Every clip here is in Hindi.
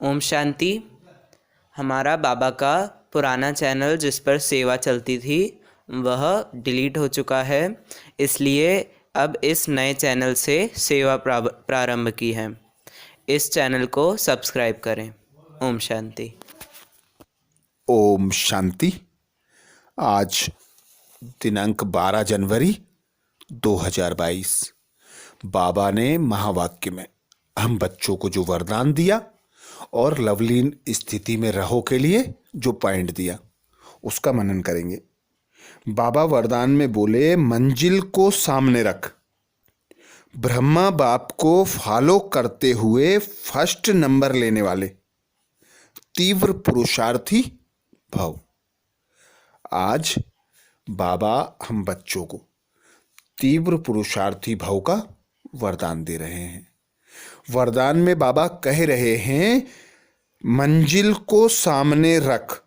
ओम शांति। हमारा बाबा का पुराना चैनल जिस पर सेवा चलती थी वह डिलीट हो चुका है, इसलिए अब इस नए चैनल से सेवा प्रारंभ की है। इस चैनल को सब्सक्राइब करें। ओम शांति। ओम शांति। आज दिनांक 12 जनवरी 2022 बाबा ने महावाक्य में हम बच्चों को जो वरदान दिया और लवलीन स्थिति में रहो के लिए जो पॉइंट दिया उसका मनन करेंगे। बाबा वरदान में बोले, मंजिल को सामने रख, ब्रह्मा बाप को फॉलो करते हुए फर्स्ट नंबर लेने वाले तीव्र पुरुषार्थी भव। आज बाबा हम बच्चों को तीव्र पुरुषार्थी भव का वरदान दे रहे हैं। वरदान में बाबा कह रहे हैं, मंजिल को सामने रख,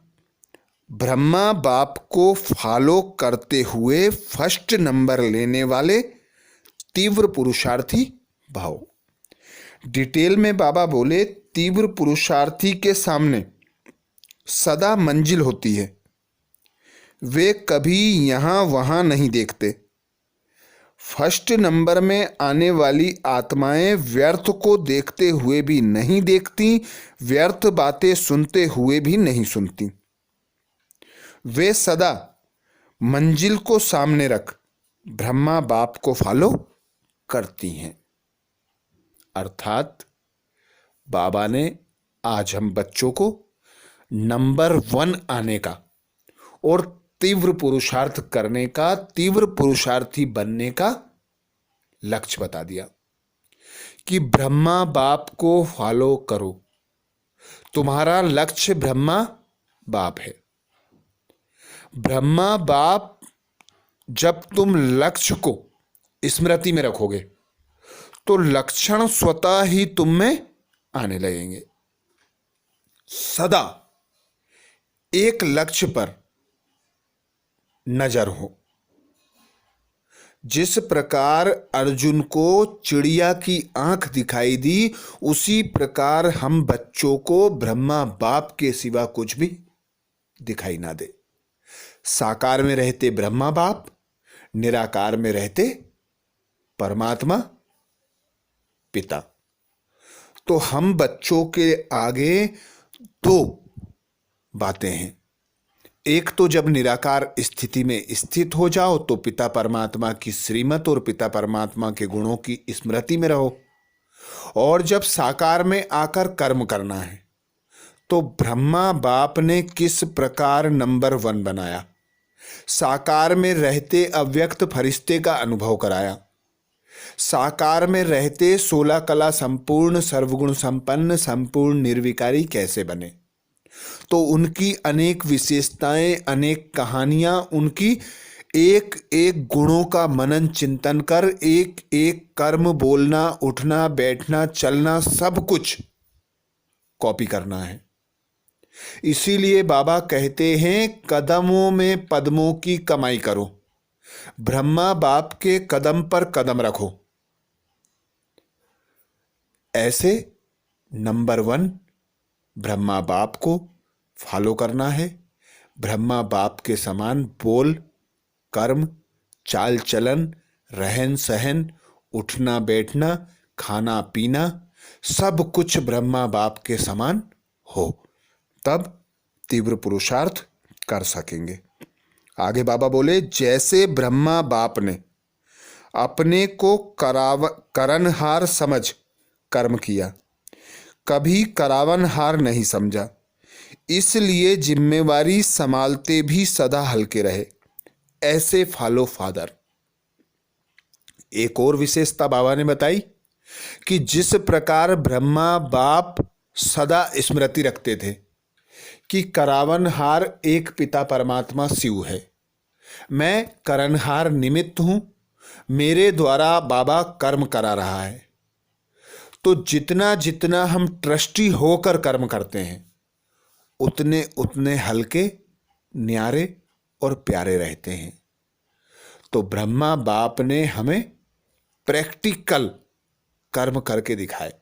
ब्रह्मा बाप को फॉलो करते हुए फर्स्ट नंबर लेने वाले तीव्र पुरुषार्थी भाव। डिटेल में बाबा बोले, तीव्र पुरुषार्थी के सामने सदा मंजिल होती है, वे कभी यहां वहां नहीं देखते। फर्स्ट नंबर में आने वाली आत्माएं व्यर्थ को देखते हुए भी नहीं देखती, व्यर्थ बातें सुनते हुए भी नहीं सुनती। वे सदा मंजिल को सामने रख ब्रह्मा बाप को फॉलो करती हैं। अर्थात बाबा ने आज हम बच्चों को नंबर 1 आने का और तीव्र पुरुषार्थ करने का, तीव्र पुरुषार्थी बनने का लक्ष्य बता दिया कि ब्रह्मा बाप को फॉलो करो। तुम्हारा लक्ष्य ब्रह्मा बाप है। ब्रह्मा बाप जब तुम लक्ष्य को स्मृति में रखोगे तो लक्षण स्वतः ही तुम में आने लगेंगे। सदा एक लक्ष्य पर नजर हो। जिस प्रकार अर्जुन को चिड़िया की आंख दिखाई दी, उसी प्रकार हम बच्चों को ब्रह्मा बाप के सिवा कुछ भी दिखाई ना दे। साकार में रहते ब्रह्मा बाप, निराकार में रहते परमात्मा पिता। तो हम बच्चों के आगे दो बातें हैं। एक तो जब निराकार स्थिति में स्थित हो जाओ तो पिता परमात्मा की श्रीमत और पिता परमात्मा के गुणों की स्मृति में रहो, और जब साकार में आकर कर्म करना है तो ब्रह्मा बाप ने किस प्रकार नंबर 1 बनाया, साकार में रहते अव्यक्त फरिश्ते का अनुभव कराया, साकार में रहते 16 कला संपूर्ण सर्वगुण संपन्न संपूर्ण निर्विकारी कैसे बने, तो उनकी अनेक विशेषताएं, अनेक कहानियां, उनकी एक एक गुणों का मनन चिंतन कर एक एक कर्म, बोलना, उठना, बैठना, चलना, सब कुछ कॉपी करना है। इसीलिए बाबा कहते हैं, कदमों में पद्मों की कमाई करो, ब्रह्मा बाप के कदम पर कदम रखो। ऐसे नंबर 1 ब्रह्मा बाप को फॉलो करना है। ब्रह्मा बाप के समान बोल, कर्म, चाल चलन, रहन सहन, उठना बैठना, खाना पीना, सब कुछ ब्रह्मा बाप के समान हो, तब तीव्र पुरुषार्थ कर सकेंगे। आगे बाबा बोले, जैसे ब्रह्मा बाप ने अपने को करनहार समझ कर्म किया, कभी करावनहार नहीं समझा, इसलिए जिम्मेवारी संभालते भी सदा हल्के रहे, ऐसे फॉलो फादर। एक और विशेषता बाबा ने बताई कि जिस प्रकार ब्रह्मा बाप सदा स्मृति रखते थे कि करावनहार एक पिता परमात्मा शिव है, मैं करनहार निमित्त हूं, मेरे द्वारा बाबा कर्म करा रहा है, तो जितना जितना हम ट्रस्टी होकर कर्म करते हैं उतने उतने हल्के, न्यारे और प्यारे रहते हैं। तो ब्रह्मा बाप ने हमें प्रैक्टिकल कर्म करके दिखाए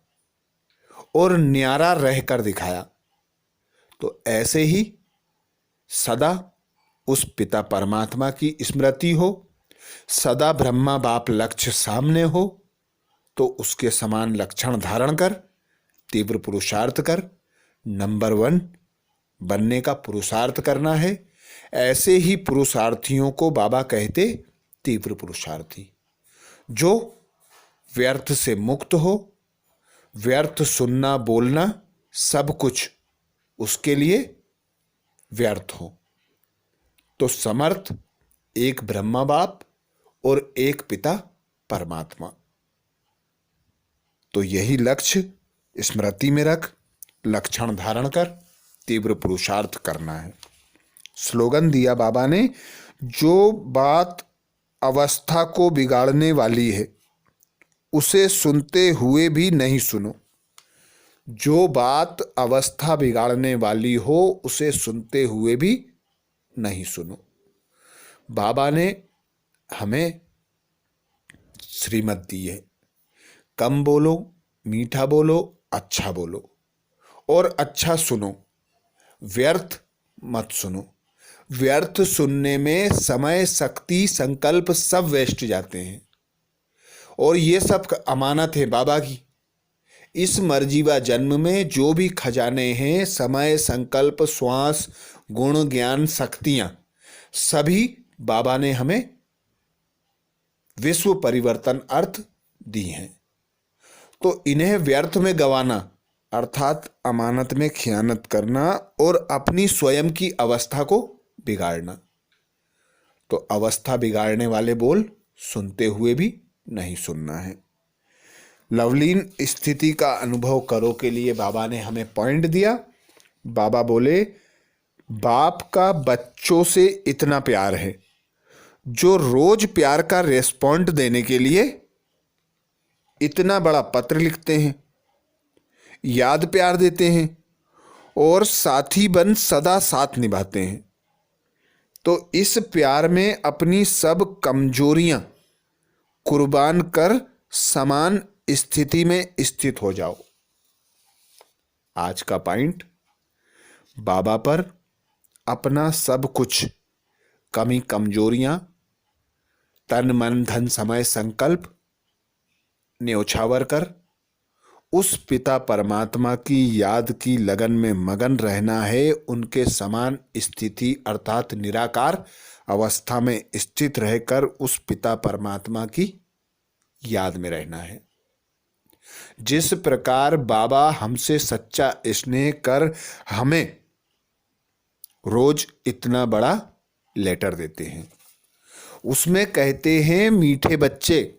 और न्यारा रहकर दिखाया। तो ऐसे ही सदा उस पिता परमात्मा की स्मृति हो, सदा ब्रह्मा बाप लक्ष्य सामने हो, तो उसके समान लक्षण धारण कर तीव्र पुरुषार्थ कर नंबर 1 बनने का पुरुषार्थ करना है। ऐसे ही पुरुषार्थियों को बाबा कहते तीव्र पुरुषार्थी, जो व्यर्थ से मुक्त हो, व्यर्थ सुनना बोलना सब कुछ उसके लिए व्यर्थ हो। तो समर्थ एक ब्रह्मा बाप और एक पिता परमात्मा। तो यही लक्ष्य स्मृति में रख, लक्षण धारण कर तीव्र पुरुषार्थ करना है। स्लोगन दिया बाबा ने, जो बात अवस्था को बिगाड़ने वाली है उसे सुनते हुए भी नहीं सुनो। जो बात अवस्था बिगाड़ने वाली हो उसे सुनते हुए भी नहीं सुनो। बाबा ने हमें श्रीमत दी है, कम बोलो, मीठा बोलो, अच्छा बोलो और अच्छा सुनो, व्यर्थ मत सुनो। व्यर्थ सुनने में समय, शक्ति, संकल्प सब वेस्ट जाते हैं और ये सब अमानत है बाबा की। इस मर्जीवा जन्म में जो भी खजाने हैं, समय, संकल्प, श्वास, गुण, ज्ञान, शक्तियां, सभी बाबा ने हमें विश्व परिवर्तन अर्थ दी हैं। तो इन्हें व्यर्थ में गंवाना अर्थात अमानत में खियानत करना और अपनी स्वयं की अवस्था को बिगाड़ना। तो अवस्था बिगाड़ने वाले बोल सुनते हुए भी नहीं सुनना है। लवलीन स्थिति का अनुभव करो के लिए बाबा ने हमें पॉइंट दिया। बाबा बोले, बाप का बच्चों से इतना प्यार है जो रोज प्यार का रेस्पॉन्ड देने के लिए इतना बड़ा पत्र लिखते हैं, याद प्यार देते हैं और साथी बन सदा साथ निभाते हैं। तो इस प्यार में अपनी सब कमजोरियां कुर्बान कर समान स्थिति में स्थित हो जाओ। आज का पॉइंट, बाबा पर अपना सब कुछ, कमी कमजोरियां, तन मन धन समय संकल्प न्योछावर कर उस पिता परमात्मा की याद की लगन में मगन रहना है। उनके समान स्थिति अर्थात निराकार अवस्था में स्थित रहकर उस पिता परमात्मा की याद में रहना है। जिस प्रकार बाबा हमसे सच्चा स्नेह कर हमें रोज इतना बड़ा लेटर देते हैं, उसमें कहते हैं मीठे बच्चे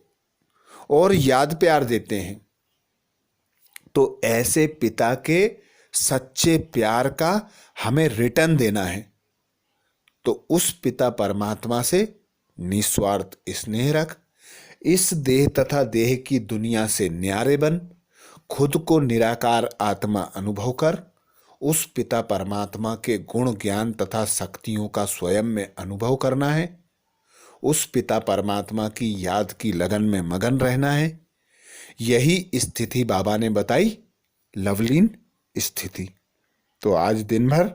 और याद प्यार देते हैं। तो ऐसे पिता के सच्चे प्यार का हमें रिटर्न देना है। तो उस पिता परमात्मा से निस्वार्थ स्नेह रख, इस देह तथा देह की दुनिया से न्यारे बन, खुद को निराकार आत्मा अनुभव कर, उस पिता परमात्मा के गुण ज्ञान तथा शक्तियों का स्वयं में अनुभव करना है। उस पिता परमात्मा की याद की लगन में मगन रहना है। यही स्थिति बाबा ने बताई, लवलीन स्थिति। तो आज दिन भर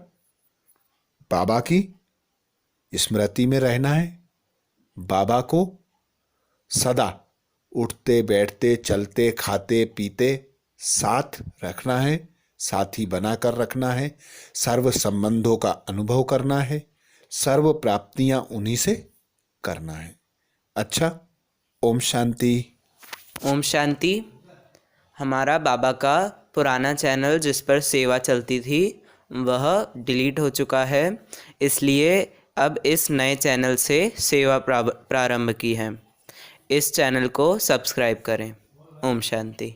बाबा की स्मृति में रहना है। बाबा को सदा उठते बैठते चलते खाते पीते साथ रखना है, साथी बनाकर रखना है। सर्व संबंधों का अनुभव करना है, सर्व प्राप्तियां उन्हीं से करना है। अच्छा, ओम शांति। ओम शांति। हमारा बाबा का पुराना चैनल जिस पर सेवा चलती थी वह डिलीट हो चुका है, इसलिए अब इस नए चैनल से सेवा प्रारंभ की है। इस चैनल को सब्सक्राइब करें। ओम शांति।